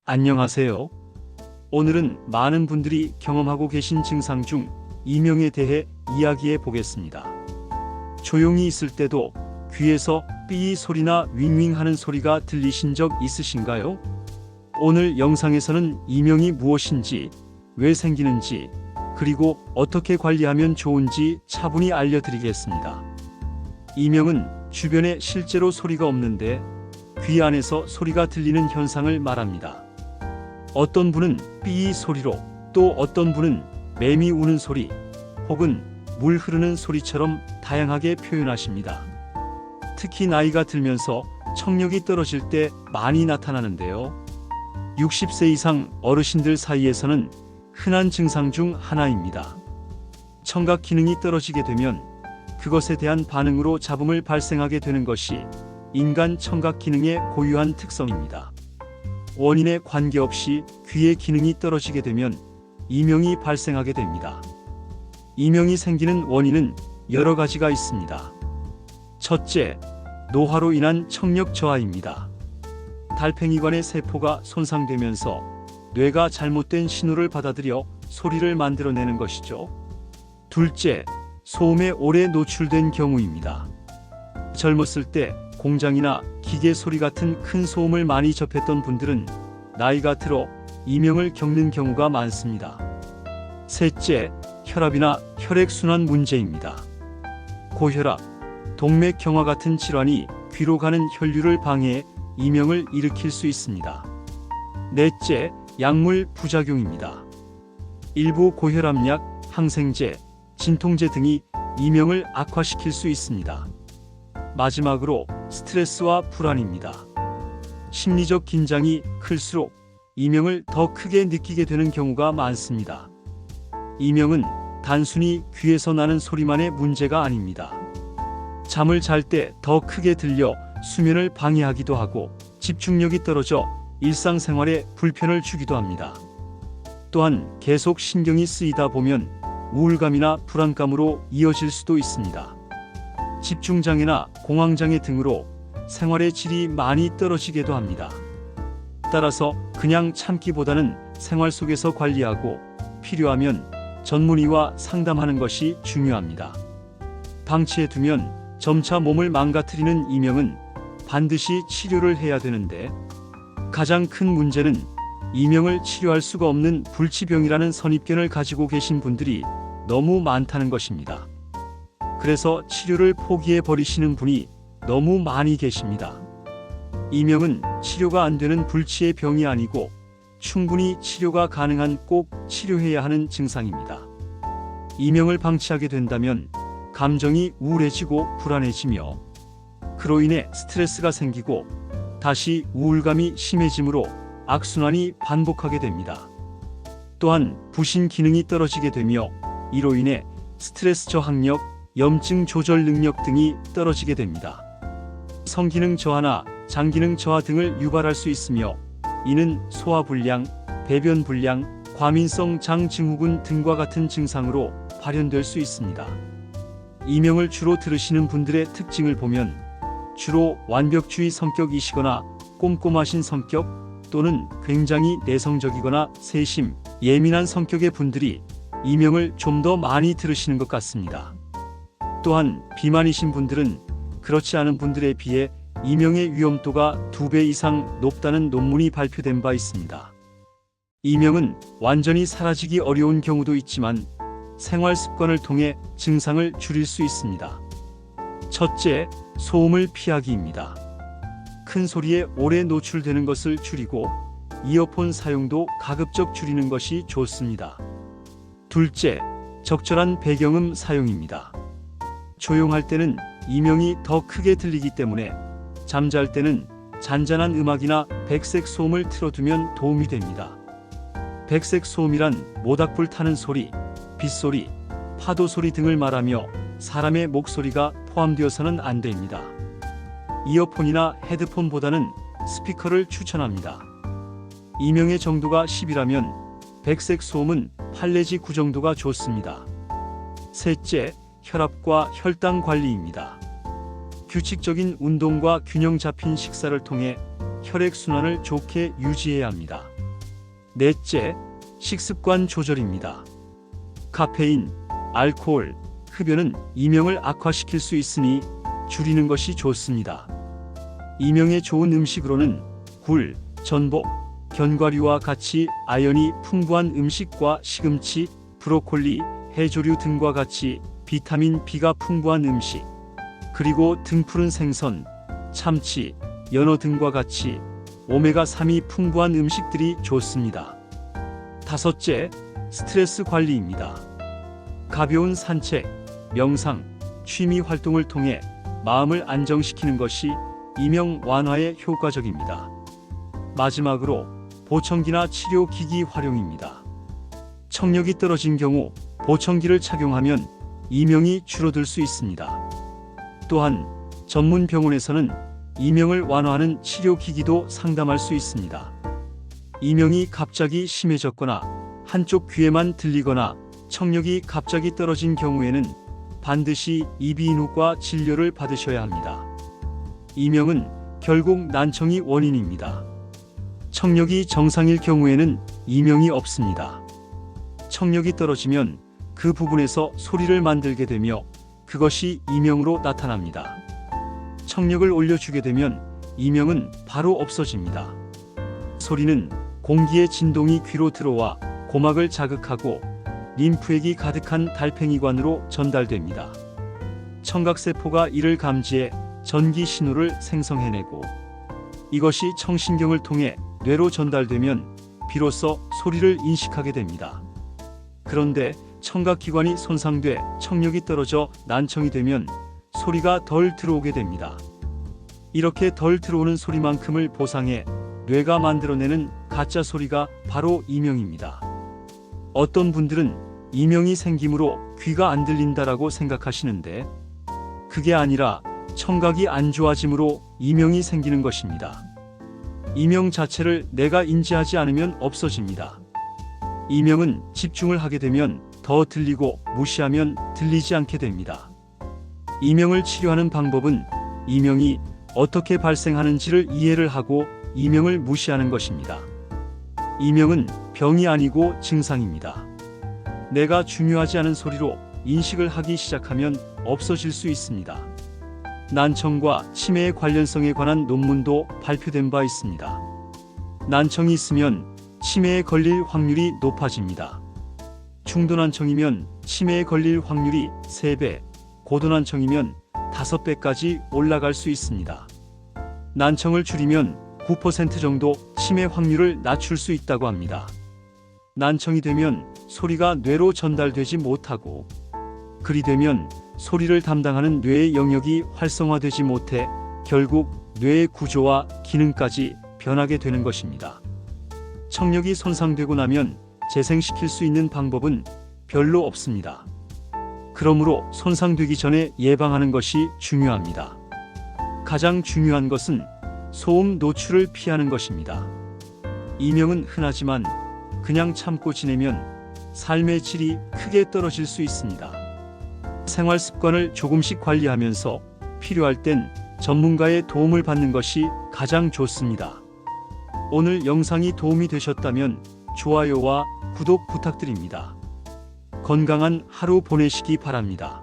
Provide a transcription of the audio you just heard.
안녕하세요. 오늘은 많은 분들이 경험하고 계신 증상 중 이명에 대해 이야기해 보겠습니다. 조용히 있을 때도 귀에서 삐 소리나 윙윙 하는 소리가 들리신 적 있으신가요? 오늘 영상에서는 이명이 무엇인지, 왜 생기는지, 그리고 어떻게 관리하면 좋은지 차분히 알려드리겠습니다. 이명은 주변에 실제로 소리가 없는데 귀 안에서 소리가 들리는 현상을 말합니다. 어떤 분은 삐 소리로, 또 어떤 분은 매미 우는 소리, 혹은 물 흐르는 소리처럼 다양하게 표현하십니다. 특히 나이가 들면서 청력이 떨어질 때 많이 나타나는데요. 60세 이상 어르신들 사이에서는 흔한 증상 중 하나입니다. 청각 기능이 떨어지게 되면 그것에 대한 반응으로 잡음을 발생하게 되는 것이 인간 청각 기능의 고유한 특성입니다. 원인에 관계없이 귀의 기능이 떨어지게 되면 이명이 발생하게 됩니다. 이명이 생기는 원인은 여러 가지가 있습니다. 첫째, 노화로 인한 청력 저하입니다. 달팽이관의 세포가 손상되면서 뇌가 잘못된 신호를 받아들여 소리를 만들어내는 것이죠. 둘째, 소음에 오래 노출된 경우입니다. 젊었을 때 공장이나 기계 소리 같은 큰 소음을 많이 접했던 분들은 나이가 들어 이명을 겪는 경우가 많습니다. 셋째, 혈압이나 혈액순환 문제입니다. 고혈압, 동맥경화 같은 질환이 귀로 가는 혈류를 방해해 이명을 일으킬 수 있습니다. 넷째, 약물 부작용입니다. 일부 고혈압약, 항생제, 진통제 등이 이명을 악화시킬 수 있습니다. 마지막으로 스트레스와 불안입니다. 심리적 긴장이 클수록 이명을 더 크게 느끼게 되는 경우가 많습니다. 이명은 단순히 귀에서 나는 소리만의 문제가 아닙니다. 잠을 잘 때 더 크게 들려 수면을 방해하기도 하고 집중력이 떨어져 일상생활에 불편을 주기도 합니다. 또한 계속 신경이 쓰이다 보면 우울감이나 불안감으로 이어질 수도 있습니다. 집중장애나 공황장애 등으로 생활의 질이 많이 떨어지기도 합니다. 따라서 그냥 참기보다는 생활 속에서 관리하고 필요하면 전문의와 상담하는 것이 중요합니다. 방치해두면 점차 몸을 망가뜨리는 이명은 반드시 치료를 해야 되는데 가장 큰 문제는 이명을 치료할 수가 없는 불치병이라는 선입견을 가지고 계신 분들이 너무 많다는 것입니다. 그래서 치료를 포기해 버리시는 분이 너무 많이 계십니다. 이명은 치료가 안 되는 불치의 병이 아니고 충분히 치료가 가능한 꼭 치료해야 하는 증상입니다. 이명을 방치하게 된다면 감정이 우울해지고 불안해지며 그로 인해 스트레스가 생기고 다시 우울감이 심해지므로 악순환이 반복하게 됩니다. 또한 부신 기능이 떨어지게 되며 이로 인해 스트레스 저항력, 염증 조절 능력 등이 떨어지게 됩니다. 성기능 저하나 장기능 저하 등을 유발할 수 있으며 이는 소화불량, 배변불량, 과민성 장 증후군 등과 같은 증상으로 발현될 수 있습니다. 이명을 주로 들으시는 분들의 특징을 보면 주로 완벽주의 성격이시거나 꼼꼼하신 성격 또는 굉장히 내성적이거나 세심, 예민한 성격의 분들이 이명을 좀 더 많이 들으시는 것 같습니다. 또한 비만이신 분들은 그렇지 않은 분들에 비해 이명의 위험도가 2배 이상 높다는 논문이 발표된 바 있습니다. 이명은 완전히 사라지기 어려운 경우도 있지만 생활 습관을 통해 증상을 줄일 수 있습니다. 첫째, 소음을 피하기입니다. 큰 소리에 오래 노출되는 것을 줄이고 이어폰 사용도 가급적 줄이는 것이 좋습니다. 둘째, 적절한 배경음 사용입니다. 조용할 때는 이명이 더 크게 들리기 때문에 잠잘 때는 잔잔한 음악이나 백색 소음을 틀어두면 도움이 됩니다. 백색 소음이란 모닥불 타는 소리, 빗소리, 파도 소리 등을 말하며 사람의 목소리가 포함되어서는 안 됩니다. 이어폰이나 헤드폰보다는 스피커를 추천합니다. 이명의 정도가 10이라면 백색 소음은 8 내지 9 정도가 좋습니다. 셋째, 혈압과 혈당 관리입니다. 규칙적인 운동과 균형 잡힌 식사를 통해 혈액순환을 좋게 유지해야 합니다. 넷째, 식습관 조절입니다. 카페인, 알코올, 흡연은 이명을 악화시킬 수 있으니 줄이는 것이 좋습니다. 이명에 좋은 음식으로는 굴, 전복, 견과류와 같이 아연이 풍부한 음식과 시금치, 브로콜리, 해조류 등과 같이 비타민 B가 풍부한 음식, 그리고 등푸른 생선, 참치, 연어 등과 같이 오메가3이 풍부한 음식들이 좋습니다. 다섯째, 스트레스 관리입니다. 가벼운 산책, 명상, 취미 활동을 통해 마음을 안정시키는 것이 이명 완화에 효과적입니다. 마지막으로 보청기나 치료기기 활용입니다. 청력이 떨어진 경우 보청기를 착용하면 이명이 줄어들 수 있습니다. 또한 전문 병원에서는 이명을 완화하는 치료기기도 상담할 수 있습니다. 이명이 갑자기 심해졌거나 한쪽 귀에만 들리거나 청력이 갑자기 떨어진 경우에는 반드시 이비인후과 진료를 받으셔야 합니다. 이명은 결국 난청이 원인입니다. 청력이 정상일 경우에는 이명이 없습니다. 청력이 떨어지면 그 부분에서 소리를 만들게 되며 그것이 이명으로 나타납니다. 청력을 올려주게 되면 이명은 바로 없어집니다. 소리는 공기의 진동이 귀로 들어와 고막을 자극하고 림프액이 가득한 달팽이관으로 전달됩니다. 청각세포가 이를 감지해 전기 신호를 생성해내고 이것이 청신경을 통해 뇌로 전달되면 비로소 소리를 인식하게 됩니다. 그런데 청각기관이 손상돼 청력이 떨어져 난청이 되면 소리가 덜 들어오게 됩니다. 이렇게 덜 들어오는 소리만큼을 보상해 뇌가 만들어내는 가짜 소리가 바로 이명입니다. 어떤 분들은 이명이 생김으로 귀가 안 들린다라고 생각하시는데 그게 아니라 청각이 안 좋아짐으로 이명이 생기는 것입니다. 이명 자체를 내가 인지하지 않으면 없어집니다. 이명은 집중을 하게 되면 더 들리고 무시하면 들리지 않게 됩니다. 이명을 치료하는 방법은 이명이 어떻게 발생하는지를 이해를 하고 이명을 무시하는 것입니다. 이명은 병이 아니고 증상입니다. 내가 중요하지 않은 소리로 인식을 하기 시작하면 없어질 수 있습니다. 난청과 치매의 관련성에 관한 논문도 발표된 바 있습니다. 난청이 있으면 치매에 걸릴 확률이 높아집니다. 중도난청이면 치매에 걸릴 확률이 3배, 고도난청이면 5배까지 올라갈 수 있습니다. 난청을 줄이면 9% 정도 치매 확률을 낮출 수 있다고 합니다. 난청이 되면 소리가 뇌로 전달되지 못하고 그리 되면 소리를 담당하는 뇌의 영역이 활성화되지 못해 결국 뇌의 구조와 기능까지 변하게 되는 것입니다. 청력이 손상되고 나면 재생시킬 수 있는 방법은 별로 없습니다. 그러므로 손상되기 전에 예방하는 것이 중요합니다. 가장 중요한 것은 소음 노출을 피하는 것입니다. 이명은 흔하지만 그냥 참고 지내면 삶의 질이 크게 떨어질 수 있습니다. 생활 습관을 조금씩 관리하면서 필요할 땐 전문가의 도움을 받는 것이 가장 좋습니다. 오늘 영상이 도움이 되셨다면 좋아요와 구독 부탁드립니다. 건강한 하루 보내시기 바랍니다.